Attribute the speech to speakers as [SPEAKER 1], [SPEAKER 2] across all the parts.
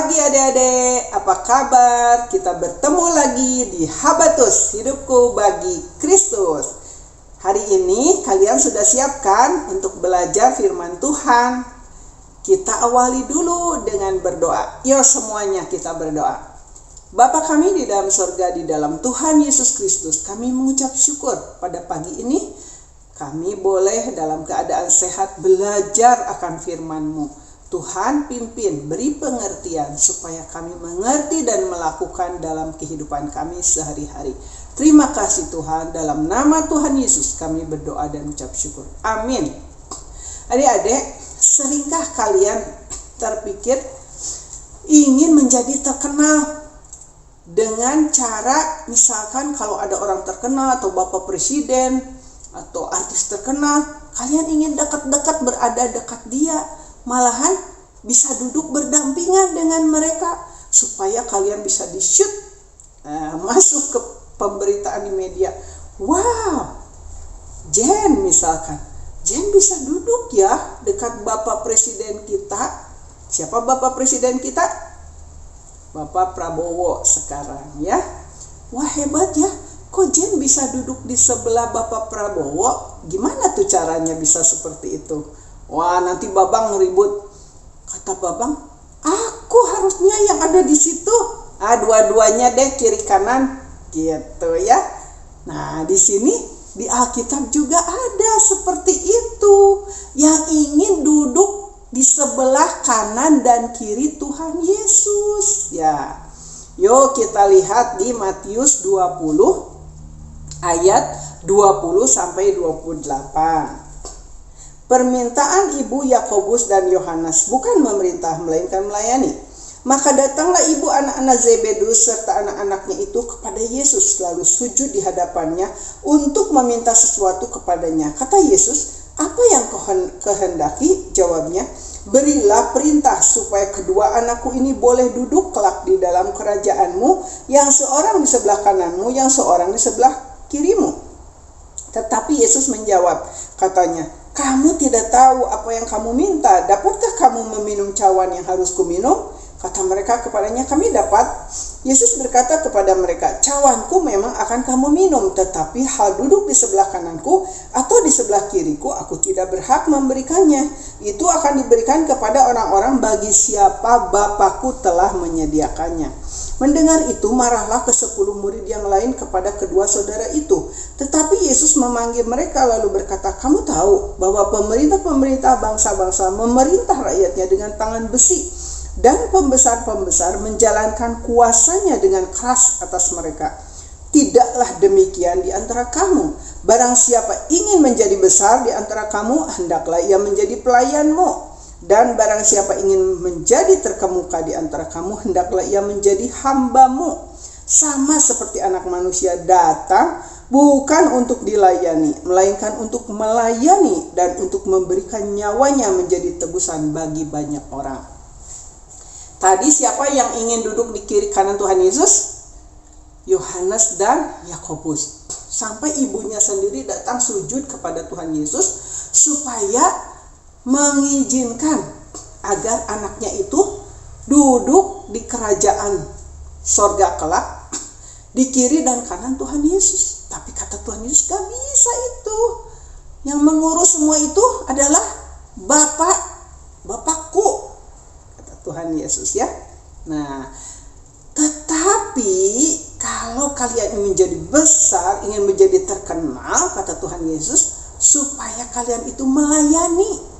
[SPEAKER 1] pagi adik-adik, apa kabar? Kita bertemu lagi di Habatus, hidupku bagi Kristus. Hari ini kalian sudah siapkan untuk belajar firman Tuhan? Kita awali dulu dengan berdoa. Yuk semuanya kita berdoa. Bapa kami di dalam surga, di dalam Tuhan Yesus Kristus, kami mengucap syukur pada pagi ini. Kami boleh dalam keadaan sehat belajar akan firman-Mu. Tuhan pimpin, beri pengertian supaya kami mengerti dan melakukan dalam kehidupan kami sehari-hari. Terima kasih Tuhan, dalam nama Tuhan Yesus kami berdoa dan ucap syukur. Amin. Adik-adik, seringkah kalian terpikir ingin menjadi terkenal dengan cara, misalkan kalau ada orang terkenal atau Bapak Presiden atau artis terkenal, kalian ingin dekat-dekat berada dekat dia, malahan bisa duduk berdampingan dengan mereka supaya kalian bisa di-shoot, masuk ke pemberitaan di media. Wow, Jen misalkan, Jen bisa duduk ya dekat Bapak Presiden kita. Siapa Bapak Presiden kita? Bapak Prabowo sekarang ya. Wah hebat ya, kok Jen bisa duduk di sebelah Bapak Prabowo? Gimana tuh caranya bisa seperti itu? Wah, nanti Babang ribut. Kata Babang, aku harusnya yang ada di situ. Dua-duanya deh, kiri kanan gitu ya. Nah, di sini di Alkitab juga ada seperti itu, yang ingin duduk di sebelah kanan dan kiri Tuhan Yesus ya. Yuk kita lihat di Matius 20 ayat 20 sampai 28. Permintaan ibu Yakobus dan Yohanes bukan memerintah melainkan melayani. Maka datanglah ibu anak-anak Zebedus serta anak-anaknya itu kepada Yesus, lalu sujud di hadapannya untuk meminta sesuatu kepadanya. Kata Yesus, apa yang kau kehendaki? Jawabnya, berilah perintah supaya kedua anakku ini boleh duduk kelak di dalam kerajaanmu, yang seorang di sebelah kananmu, yang seorang di sebelah kirimu. Tetapi Yesus menjawab, katanya, kamu tidak tahu apa yang kamu minta. Dapatkah kamu meminum cawan yang harus kuminum? Kata mereka kepadanya, kami dapat. Yesus berkata kepada mereka, cawanku memang akan kamu minum, tetapi hal duduk di sebelah kananku atau di sebelah kiriku, aku tidak berhak memberikannya. Itu akan diberikan kepada orang-orang bagi siapa Bapakku telah menyediakannya. Mendengar itu, marahlah ke-10 murid yang lain kepada kedua saudara itu. Tetapi Yesus memanggil mereka lalu berkata, kamu tahu bahwa pemerintah-pemerintah bangsa-bangsa memerintah rakyatnya dengan tangan besi, dan pembesar-pembesar menjalankan kuasanya dengan keras atas mereka. Tidaklah demikian di antara kamu. Barang siapa ingin menjadi besar di antara kamu, hendaklah ia menjadi pelayanmu. Dan barang siapa ingin menjadi terkemuka di antara kamu, hendaklah ia menjadi hambamu. Sama seperti anak manusia datang bukan untuk dilayani, melainkan untuk melayani dan untuk memberikan nyawanya menjadi tebusan bagi banyak orang. Tadi siapa yang ingin duduk di kiri kanan Tuhan Yesus? Yohanes dan Yakobus. Sampai ibunya sendiri datang sujud kepada Tuhan Yesus supaya mengizinkan agar anaknya itu duduk di kerajaan sorga kelak di kiri dan kanan Tuhan Yesus. Tapi kata Tuhan Yesus, gak bisa itu. Yang mengurus semua itu adalah Bapakku, kata Tuhan Yesus ya. Nah, tetapi kalau kalian ingin menjadi besar, ingin menjadi terkenal, kata Tuhan Yesus, supaya kalian itu melayani.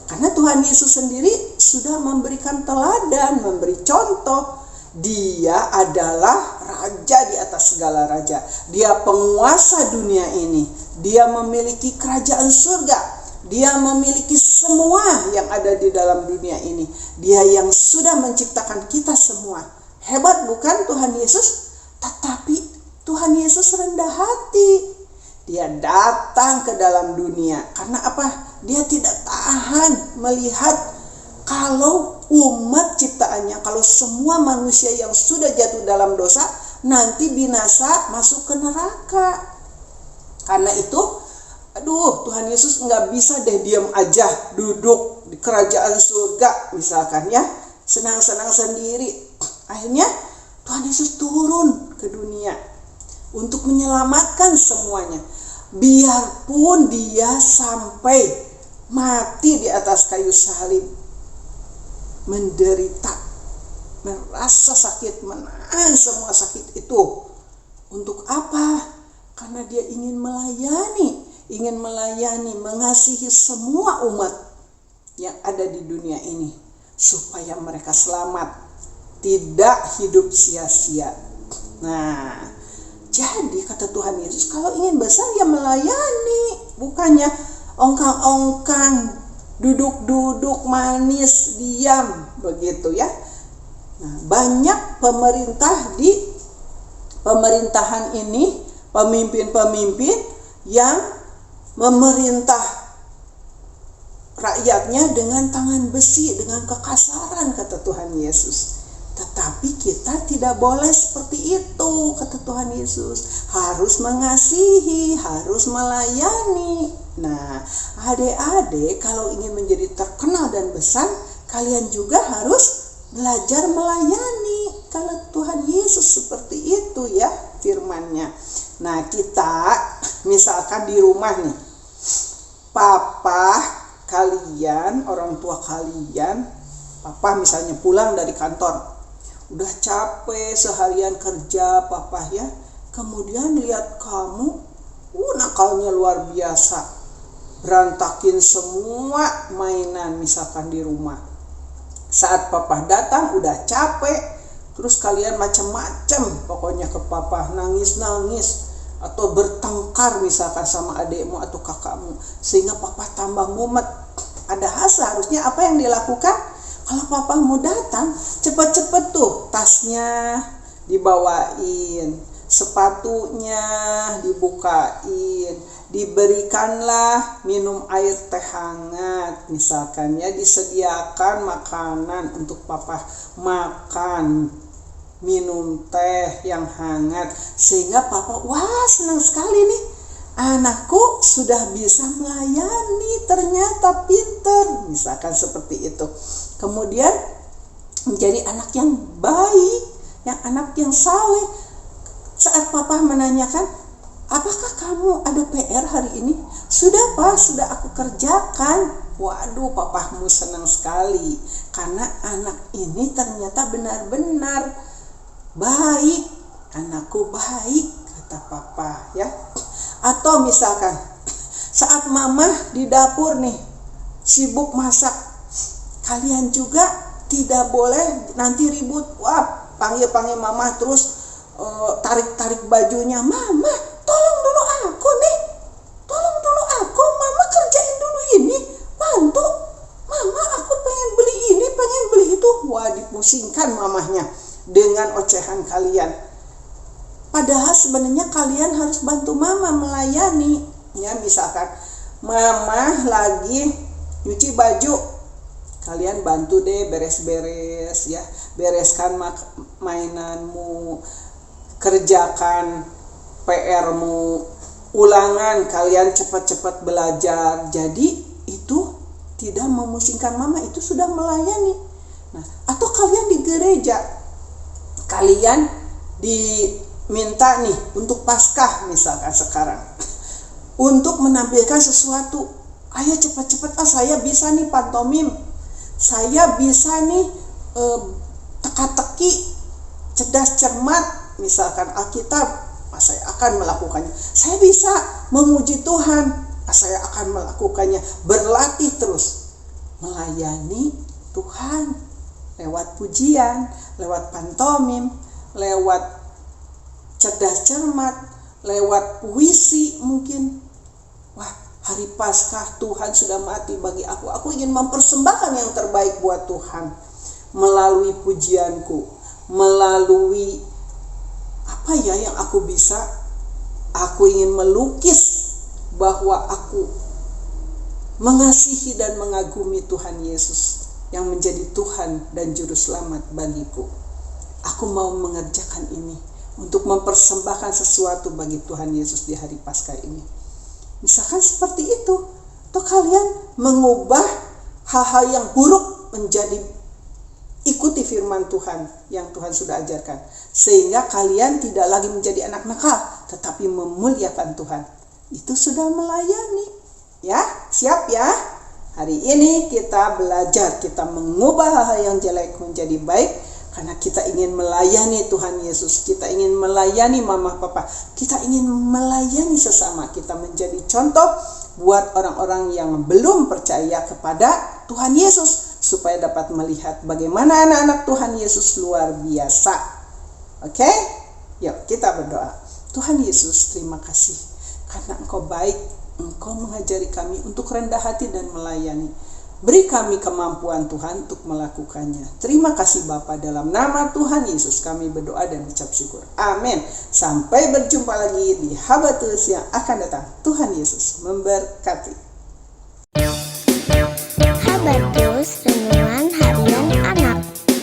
[SPEAKER 1] Karena Tuhan Yesus sendiri sudah memberikan teladan, memberi contoh. Dia adalah raja di atas segala raja. Dia penguasa dunia ini. Dia memiliki kerajaan surga. Dia memiliki semua yang ada di dalam dunia ini. Dia yang sudah menciptakan kita semua. Hebat bukan Tuhan Yesus? Tetapi Tuhan Yesus rendah hati. Dia datang ke dalam dunia. Karena apa? Dia tidak tahan melihat kalau umat ciptaannya, kalau semua manusia yang sudah jatuh dalam dosa, nanti binasa masuk ke neraka. Karena itu, Tuhan Yesus nggak bisa deh diam aja duduk di kerajaan surga misalkan ya. senang-senang sendiri. Akhirnya Tuhan Yesus turun ke dunia untuk menyelamatkan semuanya. Biarpun dia sampai mati di atas kayu salib, menderita, merasa sakit, menahan semua sakit itu. Untuk apa? Karena dia ingin melayani, mengasihi semua umat yang ada di dunia ini, supaya mereka selamat, tidak hidup sia-sia. Nah, jadi kata Tuhan Yesus, kalau ingin besar ya melayani, bukannya ongkang-ongkang, duduk-duduk manis, diam begitu ya. Nah, banyak pemerintah di pemerintahan ini, pemimpin-pemimpin yang memerintah rakyatnya dengan tangan besi, dengan kekasaran, kata Tuhan Yesus. Tetapi kita tidak boleh seperti itu, kata Tuhan Yesus. Harus mengasihi, harus melayani. Nah, adik-adik kalau ingin menjadi terkenal dan besar, kalian juga harus belajar melayani. Kalau Tuhan Yesus seperti itu ya firman-Nya. Nah, kita misalkan di rumah nih, papa kalian, orang tua kalian, papa misalnya pulang dari kantor, udah capek seharian kerja papa ya, kemudian lihat kamu, nakalnya luar biasa, berantakin semua mainan misalkan di rumah. Saat papa datang udah capek, terus kalian macam-macam pokoknya ke papa, nangis-nangis atau bertengkar misalkan sama adikmu atau kakakmu, sehingga papa tambah mumet. Padahal seharusnya apa yang dilakukan? Kalau papa mau datang, cepet-cepet tuh tasnya dibawain, sepatunya dibukain, diberikanlah minum air teh hangat misalkan ya, disediakan makanan untuk papa makan, minum teh yang hangat, sehingga papa wah senang sekali nih, anakku sudah bisa melayani, ternyata pinter, misalkan seperti itu. Kemudian menjadi anak yang baik, yang anak yang saleh. Saat papa menanyakan, apakah kamu ada PR hari ini? Sudah Pak, sudah aku kerjakan. Waduh, papamu senang sekali, karena anak ini ternyata benar-benar baik, anakku baik, kata papa ya. Atau misalkan saat mama di dapur nih sibuk masak, kalian juga tidak boleh nanti ribut, wah panggil mama terus tarik bajunya, mama tolong dulu aku nih, tolong dulu aku, mama kerjain dulu ini, bantu mama, aku pengen beli ini, pengen beli itu. Wah, dipusingkan mamahnya dengan ocehan kalian. Padahal sebenarnya kalian harus bantu mama melayani ya. Misalkan mama lagi nyuci baju, kalian bantu deh beres-beres ya, bereskan mainanmu, kerjakan PR-mu, ulangan kalian cepat-cepat belajar. Jadi itu tidak memusingkan mama, itu sudah melayani. Nah, atau kalian di gereja, kalian diminta nih untuk Paskah misalkan sekarang, untuk menampilkan sesuatu. Ayo cepat-cepat, saya bisa nih pantomim, saya bisa nih teka-teki, cerdas cermat misalkan Alkitab, saya akan melakukannya. Saya bisa memuji Tuhan, saya akan melakukannya. Berlatih terus melayani Tuhan lewat pujian, lewat pantomim, lewat cerdas cermat, lewat puisi mungkin. Wah, hari Paskah Tuhan sudah mati bagi aku. Aku ingin mempersembahkan yang terbaik buat Tuhan melalui pujianku, melalui apa ya yang aku bisa. Aku ingin melukis bahwa aku mengasihi dan mengagumi Tuhan Yesus yang menjadi Tuhan dan Juru Selamat bagiku. Aku mau mengerjakan ini untuk mempersembahkan sesuatu bagi Tuhan Yesus di hari Paskah ini. Misalkan seperti itu. Atau kalian mengubah hal-hal yang buruk menjadi ikuti firman Tuhan yang Tuhan sudah ajarkan. Sehingga kalian tidak lagi menjadi anak nakal, tetapi memuliakan Tuhan. Itu sudah melayani. Ya, siap ya? Hari ini kita belajar, kita mengubah hal-hal yang jelek menjadi baik. Karena kita ingin melayani Tuhan Yesus. Kita ingin melayani mama papa. Kita ingin melayani sesama. Kita menjadi contoh buat orang-orang yang belum percaya kepada Tuhan Yesus. Supaya dapat melihat bagaimana anak-anak Tuhan Yesus luar biasa. Oke? Yuk kita berdoa. Tuhan Yesus, terima kasih. Karena Engkau baik. Engkau mengajari kami untuk rendah hati dan melayani. Beri kami kemampuan Tuhan untuk melakukannya. Terima kasih Bapa, dalam nama Tuhan Yesus kami berdoa dan ucap syukur. Amin. Sampai berjumpa lagi di Habatus yang akan datang. Tuhan Yesus memberkati.
[SPEAKER 2] Habatus Renungan Harian Anak.